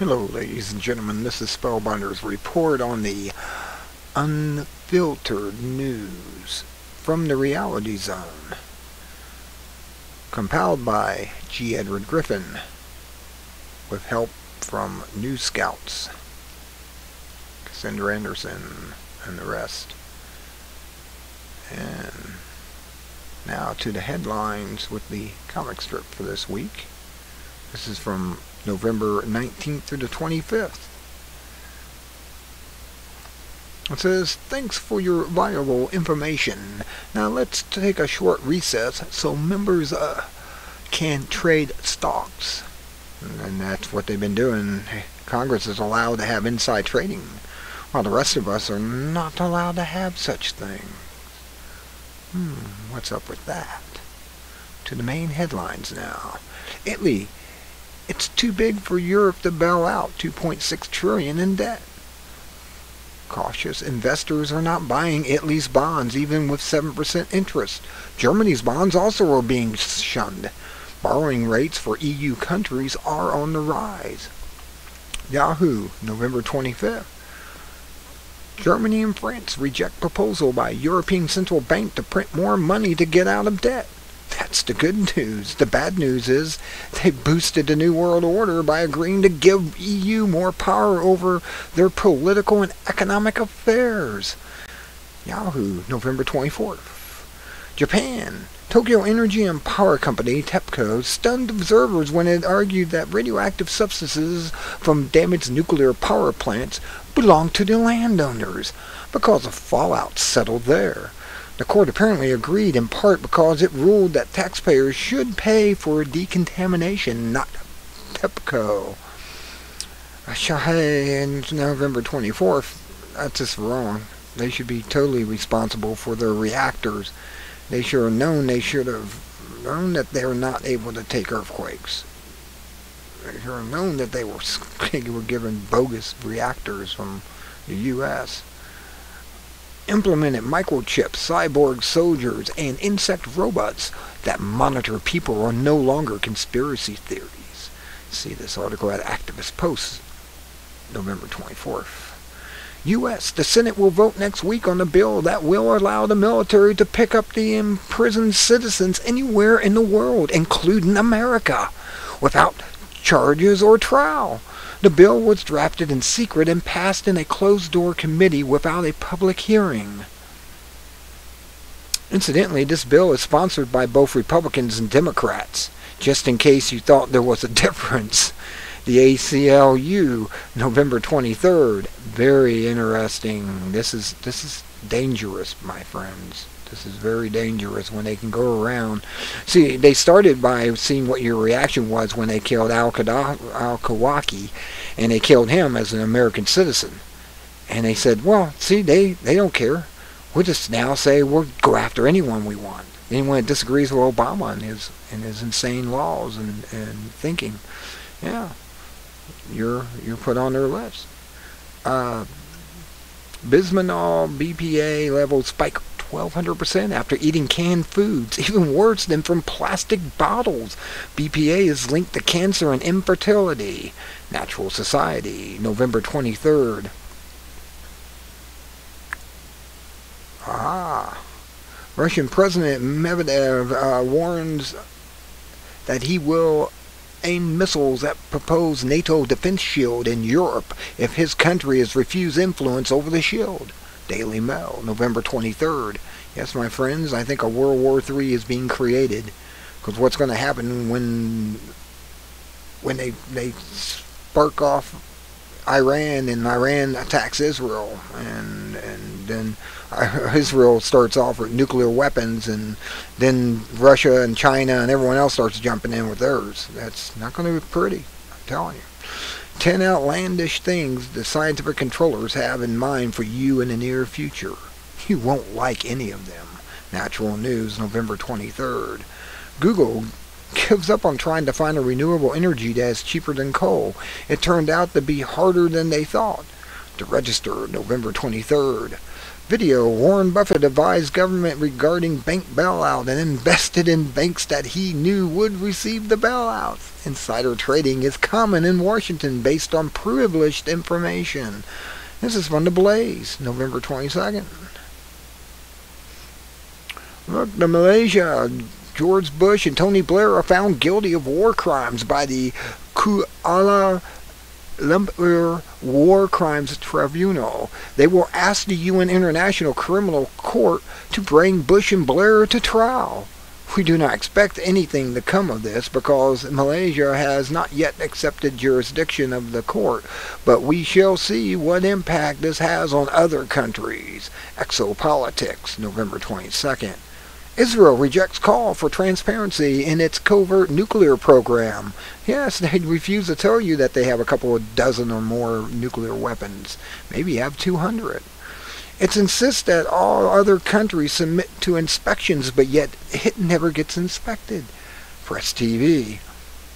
Hello ladies and gentlemen, this is Spellbinder's report on the unfiltered news from the reality zone, compiled by g.edward Griffin with help from News Scouts, Cassandra Anderson and the rest. And now to the headlines with the comic strip for this week. This is from November 19th through the 25th. It says, "Thanks for your valuable information. Now let's take a short recess so members can trade stocks." And that's what they've been doing. Congress is allowed to have inside trading, while the rest of us are not allowed to have such things. What's up with that? To the main headlines now. Italy. It's too big for Europe to bail out $2.6 trillion in debt. Cautious investors are not buying Italy's bonds even with 7% interest. Germany's bonds also are being shunned. Borrowing rates for EU countries are on the rise. Yahoo, November 25th. Germany and France reject proposal by European Central Bank to print more money to get out of debt. That's the good news. The bad news is they boosted the New World Order by agreeing to give EU more power over their political and economic affairs. Yahoo, November 24th. Japan. Tokyo Energy and Power Company, TEPCO, stunned observers when it argued that radioactive substances from damaged nuclear power plants belonged to the landowners because of fallout settled there. The court apparently agreed in part because it ruled that taxpayers should pay for decontamination, not TEPCO. Shahei, November 24th. That's just wrong. They should be totally responsible for their reactors. They should have known that they were not able to take earthquakes. They should have known that they were given bogus reactors from the U.S. Implemented microchips, cyborg soldiers, and insect robots that monitor people are no longer conspiracy theories. See this article at Activist Post, November 24th. U.S. The Senate will vote next week on a bill that will allow the military to pick up the imprisoned citizens anywhere in the world, including America, without charges or trial. The bill was drafted in secret and passed in a closed-door committee without a public hearing. Incidentally, this bill is sponsored by both Republicans and Democrats, just in case you thought there was a difference. The ACLU, November 23rd. Very interesting. This is dangerous, my friends. This is very dangerous when they can go around. See, they started by seeing what your reaction was when they killed al-Kawaki, and they killed him as an American citizen. And they said, well, see, they don't care. We'll just now say we'll go after anyone we want. Anyone that disagrees with Obama and his insane laws and thinking. Yeah, you're put on their list. Bismol BPA levels spike 1,200% after eating canned foods, even worse than from plastic bottles. BPA is linked to cancer and infertility. Natural Society, November 23rd. Russian President Medvedev warns that he will aim missiles at proposed NATO defense shield in Europe if his country is refused influence over the shield. Daily Mail, November 23rd. Yes, my friends, I think a World War III is being created. Because what's going to happen when they spark off Iran and Iran attacks Israel, and then Israel starts off with nuclear weapons, and then Russia and China and everyone else starts jumping in with theirs. That's not going to be pretty, I'm telling you. 10 outlandish things the scientific controllers have in mind for you in the near future. You won't like any of them. Natural News, November 23rd. Google gives up on trying to find a renewable energy that is cheaper than coal. It turned out to be harder than they thought. The Register, November 23rd. Video, Warren Buffett advised government regarding bank bailout and invested in banks that he knew would receive the bailouts. Insider trading is common in Washington based on privileged information. This is from The Blaze, November 22nd. Look, to Malaysia. George Bush and Tony Blair are found guilty of war crimes by the Kuala Lumpur War Crimes Tribunal. They will ask the UN International Criminal Court to bring Bush and Blair to trial. We do not expect anything to come of this because Malaysia has not yet accepted jurisdiction of the court, but we shall see what impact this has on other countries. Exopolitics, November 22nd. Israel rejects call for transparency in its covert nuclear program. Yes, they refuse to tell you that they have a couple of dozen or more nuclear weapons. Maybe have 200. It insists that all other countries submit to inspections, but yet it never gets inspected. Press TV,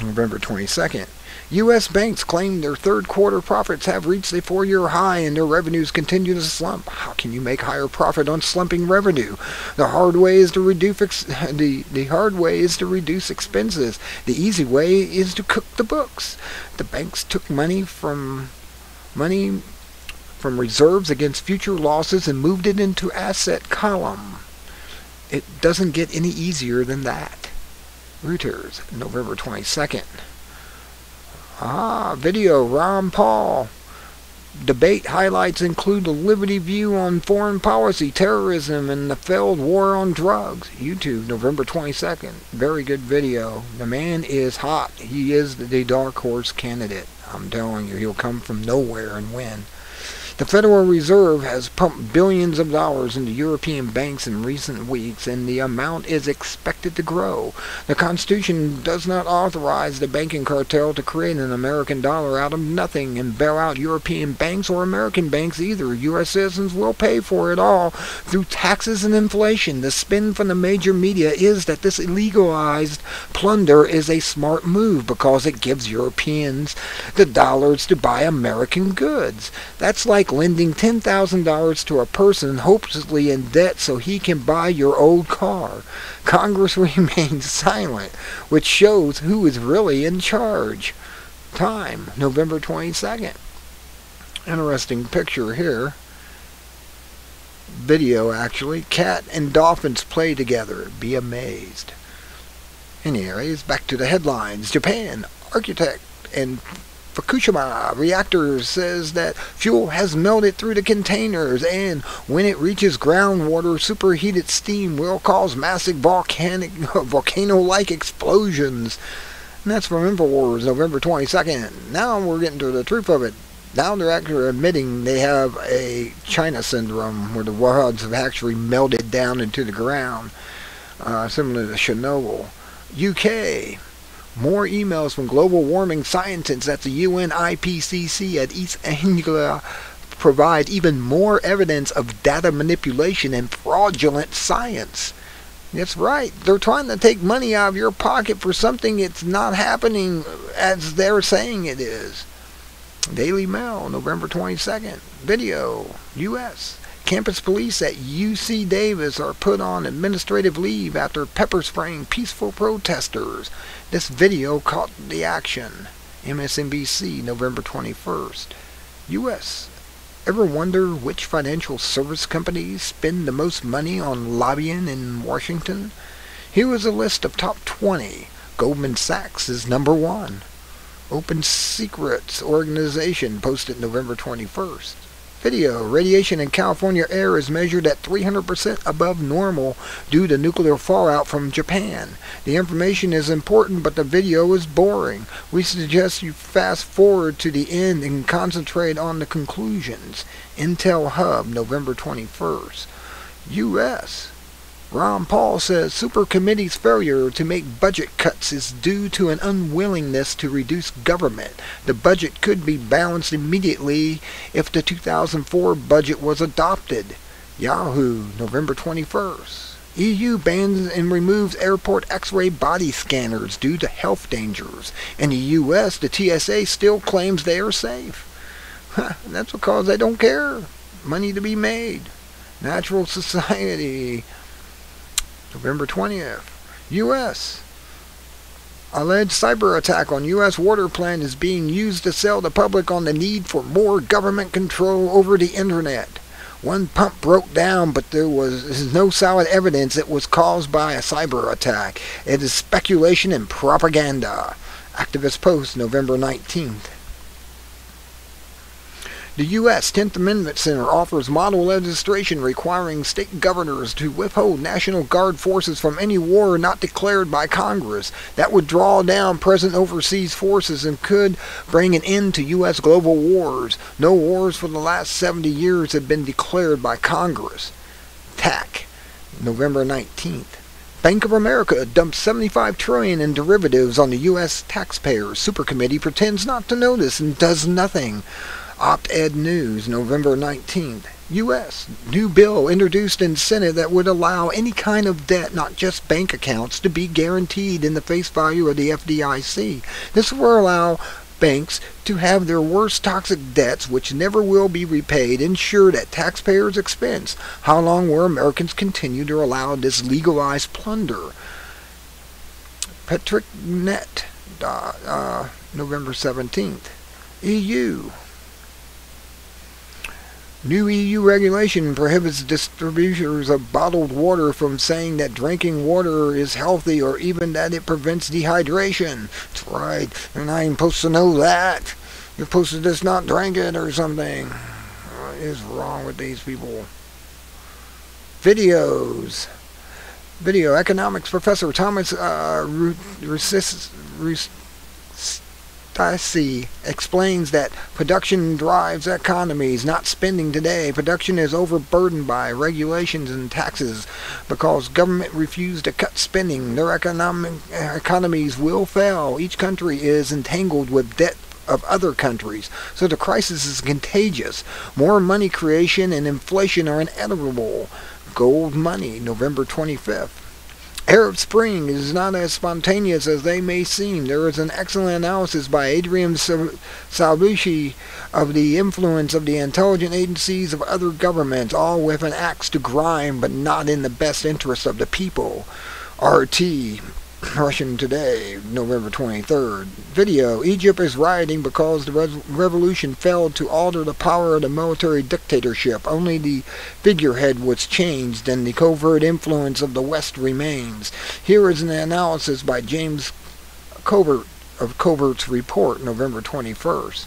November 22nd. U.S. banks claim their third quarter profits have reached a 4-year high and their revenues continue to slump. How can you make higher profit on slumping revenue? The hard way is to reduce expenses. The easy way is to cook the books. The banks took money from reserves against future losses and moved it into asset column. It doesn't get any easier than that. Reuters, November 22nd. Video, Ron Paul. Debate highlights include the Liberty view on foreign policy, terrorism, and the failed war on drugs. YouTube, November 22nd. Very good video. The man is hot. He is the dark horse candidate. I'm telling you, he'll come from nowhere and win. The Federal Reserve has pumped billions of dollars into European banks in recent weeks, and the amount is expected to grow. The Constitution does not authorize the banking cartel to create an American dollar out of nothing and bail out European banks or American banks either. U.S. citizens will pay for it all through taxes and inflation. The spin from the major media is that this illegalized plunder is a smart move because it gives Europeans the dollars to buy American goods. That's like lending $10,000 to a person hopelessly in debt so he can buy your old car. Congress remains silent, which shows who is really in charge. Time, November 22nd. Interesting picture here. Video, actually. Cat and dolphins play together. Be amazed. Anyways, back to the headlines. Japan, architect and Fukushima reactor says that fuel has melted through the containers, and when it reaches groundwater, superheated steam will cause massive volcano-like explosions. And that's from InfoWars, November 22nd. Now we're getting to the truth of it. Now they're actually admitting they have a China syndrome, where the worlds have actually melted down into the ground, similar to Chernobyl. UK. More emails from global warming scientists at the UN IPCC at East Anglia provide even more evidence of data manipulation and fraudulent science. That's right. They're trying to take money out of your pocket for something it's not happening as they're saying it is. Daily Mail, November 22nd. Video, U.S. Campus police at UC Davis are put on administrative leave after pepper spraying peaceful protesters. This video caught the action. MSNBC, November 21st. U.S. Ever wonder which financial service companies spend the most money on lobbying in Washington? Here is a list of top 20. Goldman Sachs is number 1. Open Secrets Organization posted November 21st. Video, radiation in California air is measured at 300% above normal due to nuclear fallout from Japan. The information is important, but the video is boring. We suggest you fast forward to the end and concentrate on the conclusions. Intel Hub, November 21st. U.S. Ron Paul says Super Committee's failure to make budget cuts is due to an unwillingness to reduce government. The budget could be balanced immediately if the 2004 budget was adopted. Yahoo, November 21st. EU bans and removes airport X-ray body scanners due to health dangers. In the U.S., the TSA still claims they are safe. That's because they don't care. Money to be made. Natural Society, November 20th. U.S. alleged cyber attack on U.S. water plant is being used to sell the public on the need for more government control over the internet. One pump broke down, but there is no solid evidence it was caused by a cyber attack. It is speculation and propaganda. Activist Post, November 19th. The U.S. 10th Amendment Center offers model legislation requiring state governors to withhold National Guard forces from any war not declared by Congress. That would draw down present overseas forces and could bring an end to U.S. global wars. No wars for the last 70 years have been declared by Congress. TAC, November 19th. Bank of America dumps $75 trillion in derivatives on the U.S. taxpayers. Supercommittee pretends not to notice and does nothing. Op-Ed News, November 19th. U.S. new bill introduced in Senate that would allow any kind of debt, not just bank accounts, to be guaranteed in the face value of the FDIC. This will allow banks to have their worst toxic debts, which never will be repaid, insured at taxpayers' expense. How long will Americans continue to allow this legalized plunder? Patrick Net, November 17th. EU. New EU regulation prohibits distributors of bottled water from saying that drinking water is healthy or even that it prevents dehydration. That's right. You're not even supposed to know that. You're supposed to just not drink it or something. What is wrong with these people? Videos. Video economics professor Thomas Stacey explains that production drives economies, not spending today. Production is overburdened by regulations and taxes because government refused to cut spending. Their economies will fail. Each country is entangled with debt of other countries, so the crisis is contagious. More money creation and inflation are inevitable. Gold money, November 25th. Arab Spring is not as spontaneous as they may seem. There is an excellent analysis by Adrian Salbushi of the influence of the intelligence agencies of other governments, all with an axe to grind, but not in the best interest of the people. RT, Russian Today, November 23rd. Video, Egypt is rioting because the revolution failed to alter the power of the military dictatorship. Only the figurehead was changed and the covert influence of the West remains. Here is an analysis by James Covert of Covert's report, November 21st.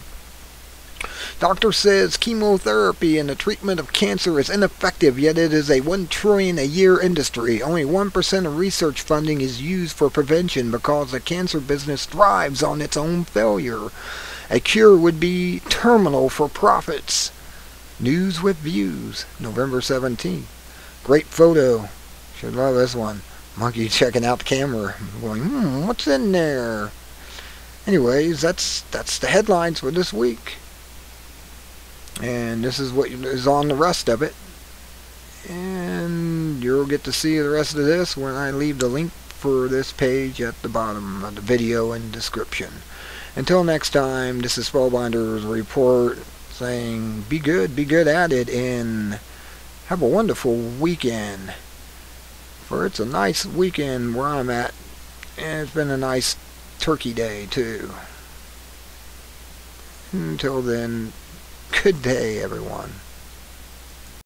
Doctor says chemotherapy in the treatment of cancer is ineffective, yet it is a $1 trillion a year industry. Only 1% of research funding is used for prevention because the cancer business thrives on its own failure. A cure would be terminal for profits. News with Views, November 17th. Great photo. Should love this one. Monkey checking out the camera, going, what's in there? Anyways, that's the headlines for this week. And this is what is on the rest of it. And you'll get to see the rest of this when I leave the link for this page at the bottom of the video and description. Until next time, this is Spellbinder's report saying be good at it, and have a wonderful weekend. For it's a nice weekend where I'm at, and it's been a nice turkey day too. Until then, good day, everyone.